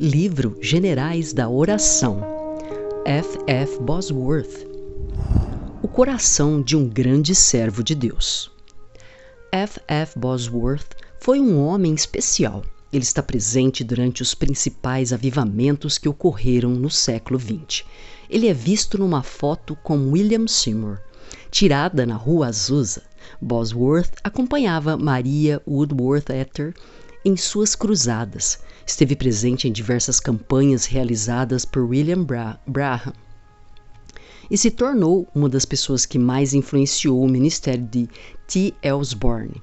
Livro Generais da Oração, F. F. Bosworth. O coração de um grande servo de Deus. F. F. Bosworth foi um homem especial. Ele está presente durante os principais avivamentos que ocorreram no século XX. Ele é visto numa foto com William Seymour, tirada na Rua Azusa. Bosworth acompanhava Maria Woodworth Etter em suas cruzadas. Esteve presente em diversas campanhas realizadas por William Branham e se tornou uma das pessoas que mais influenciou o ministério de T. Osborne.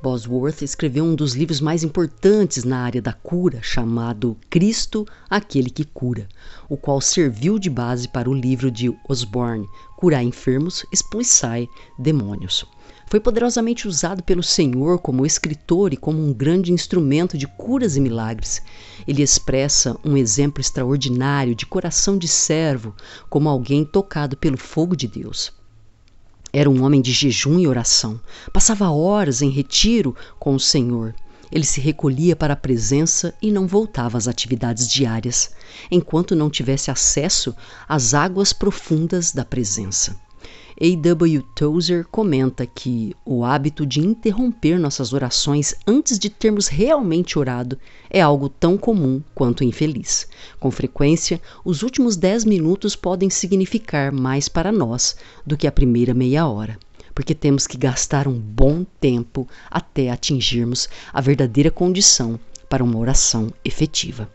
Bosworth escreveu um dos livros mais importantes na área da cura, chamado Cristo, Aquele que Cura, o qual serviu de base para o livro de Osborne, Curar Enfermos, Expulsar Demônios. Foi poderosamente usado pelo Senhor como escritor e como um grande instrumento de curas e milagres. Ele expressa um exemplo extraordinário de coração de servo, como alguém tocado pelo fogo de Deus. Era um homem de jejum e oração. Passava horas em retiro com o Senhor. Ele se recolhia para a presença e não voltava às atividades diárias, enquanto não tivesse acesso às águas profundas da presença. A. W. Tozer comenta que o hábito de interromper nossas orações antes de termos realmente orado é algo tão comum quanto infeliz. Com frequência, os últimos 10 minutos podem significar mais para nós do que a primeira meia hora, porque temos que gastar um bom tempo até atingirmos a verdadeira condição para uma oração efetiva.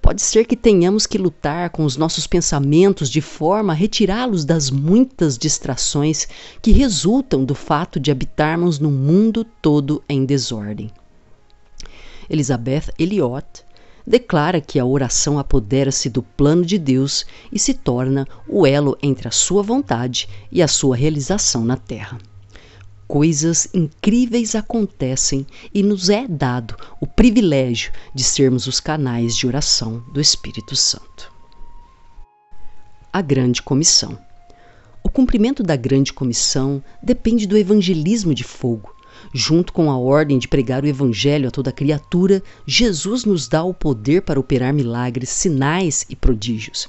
Pode ser que tenhamos que lutar com os nossos pensamentos de forma a retirá-los das muitas distrações que resultam do fato de habitarmos num mundo todo em desordem. Elizabeth Elliot declara que a oração apodera-se do plano de Deus e se torna o elo entre a sua vontade e a sua realização na terra. Coisas incríveis acontecem e nos é dado o privilégio de sermos os canais de oração do Espírito Santo. A Grande Comissão. O cumprimento da Grande Comissão depende do evangelismo de fogo. Junto com a ordem de pregar o Evangelho a toda criatura, Jesus nos dá o poder para operar milagres, sinais e prodígios.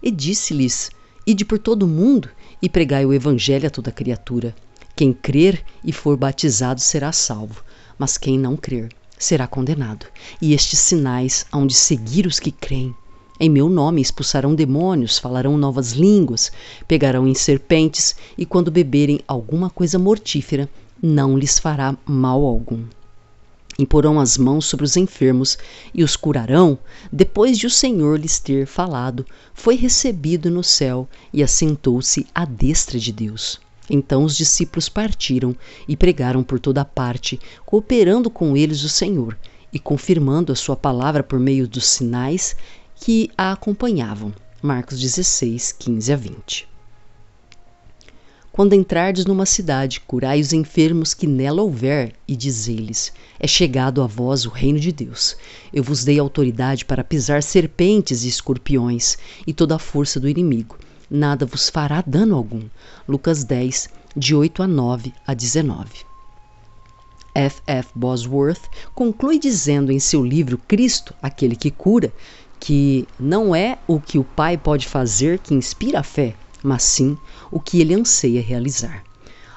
E disse-lhes: Ide por todo o mundo e pregai o Evangelho a toda criatura. Quem crer e for batizado será salvo, mas quem não crer será condenado. E estes sinais hão de seguir os que creem. Em meu nome expulsarão demônios, falarão novas línguas, pegarão em serpentes, e quando beberem alguma coisa mortífera, não lhes fará mal algum. Imporão as mãos sobre os enfermos e os curarão. Depois de o Senhor lhes ter falado, foi recebido no céu e assentou-se à destra de Deus. Então os discípulos partiram e pregaram por toda parte, cooperando com eles o Senhor e confirmando a sua palavra por meio dos sinais que a acompanhavam. Marcos 16, 15 a 20. Quando entrardes numa cidade, curai os enfermos que nela houver, e dizei-lhes: é chegado a vós o reino de Deus. Eu vos dei autoridade para pisar serpentes e escorpiões e toda a força do inimigo. Nada vos fará dano algum. Lucas 10, de 8 a 9 a 19. F. F. Bosworth conclui dizendo em seu livro Cristo, Aquele que Cura, que não é o que o Pai pode fazer que inspira a fé, mas sim o que ele anseia realizar.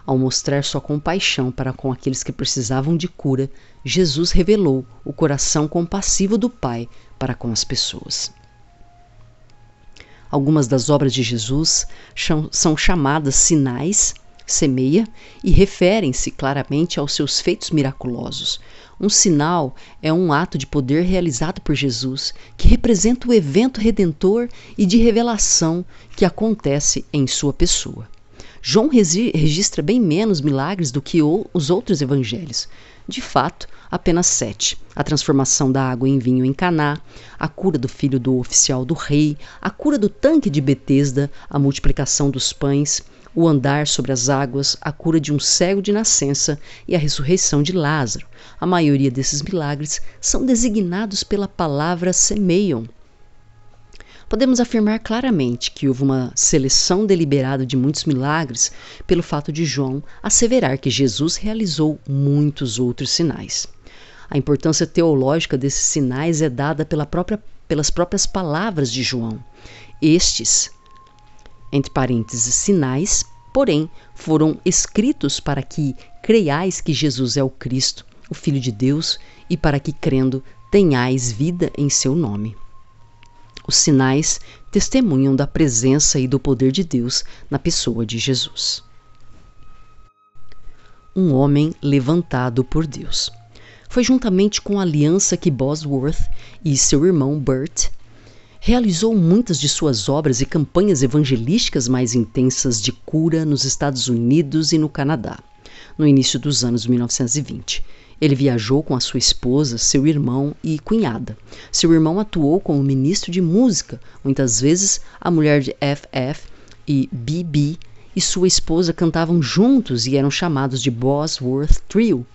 Ao mostrar sua compaixão para com aqueles que precisavam de cura, Jesus revelou o coração compassivo do Pai para com as pessoas. Algumas das obras de Jesus são chamadas sinais, semeia, e referem-se claramente aos seus feitos miraculosos. Um sinal é um ato de poder realizado por Jesus, que representa o evento redentor e de revelação que acontece em sua pessoa. João registra bem menos milagres do que os outros evangelhos. De fato, apenas 7. A transformação da água em vinho em Caná, a cura do filho do oficial do rei, a cura do tanque de Betesda, a multiplicação dos pães, o andar sobre as águas, a cura de um cego de nascença e a ressurreição de Lázaro. A maioria desses milagres são designados pela palavra semeiam. Podemos afirmar claramente que houve uma seleção deliberada de muitos milagres pelo fato de João asseverar que Jesus realizou muitos outros sinais. A importância teológica desses sinais é dada pelas próprias palavras de João. Estes, entre parênteses, sinais, porém, foram escritos para que creiais que Jesus é o Cristo, o Filho de Deus, e para que, crendo, tenhais vida em seu nome. Os sinais testemunham da presença e do poder de Deus na pessoa de Jesus. Um homem levantado por Deus. Foi juntamente com a aliança que Bosworth e seu irmão Bert realizou muitas de suas obras e campanhas evangelísticas mais intensas de cura nos Estados Unidos e no Canadá, no início dos anos 1920. Ele viajou com a sua esposa, seu irmão e cunhada. Seu irmão atuou como ministro de música, muitas vezes a mulher de F.F. e B.B. e sua esposa cantavam juntos e eram chamados de Bosworth Trio.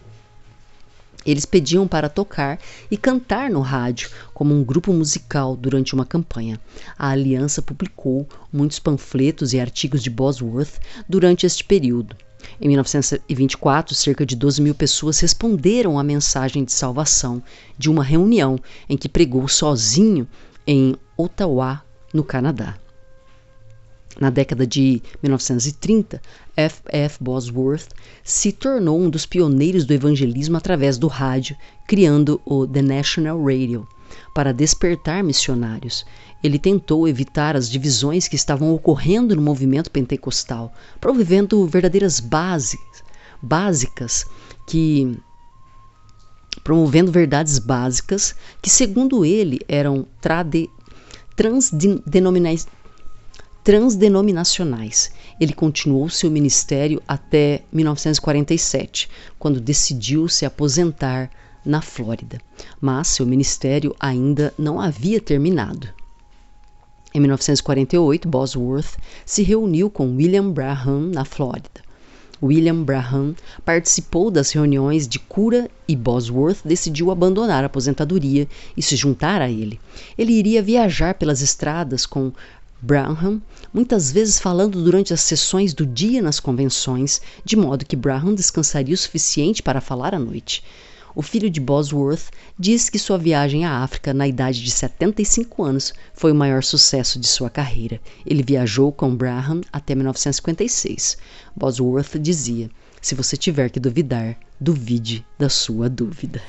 Eles pediam para tocar e cantar no rádio como um grupo musical durante uma campanha. A aliança publicou muitos panfletos e artigos de Bosworth durante este período. Em 1924, cerca de 12 mil pessoas responderam à mensagem de salvação de uma reunião em que pregou sozinho em Ottawa, no Canadá. Na década de 1930, F.F. Bosworth se tornou um dos pioneiros do evangelismo através do rádio, criando o The National Radio para despertar missionários. Ele tentou evitar as divisões que estavam ocorrendo no movimento pentecostal, promovendo verdades básicas que, segundo ele, eram transdenominacionais. Ele continuou seu ministério até 1947, quando decidiu se aposentar na Flórida, mas seu ministério ainda não havia terminado. Em 1948, Bosworth se reuniu com William Branham na Flórida. William Branham participou das reuniões de cura e Bosworth decidiu abandonar a aposentadoria e se juntar a ele. Ele iria viajar pelas estradas com Branham, muitas vezes falando durante as sessões do dia nas convenções, de modo que Branham descansaria o suficiente para falar à noite. O filho de Bosworth diz que sua viagem à África na idade de 75 anos foi o maior sucesso de sua carreira. Ele viajou com Branham até 1956. Bosworth dizia: "Se você tiver que duvidar, duvide da sua dúvida."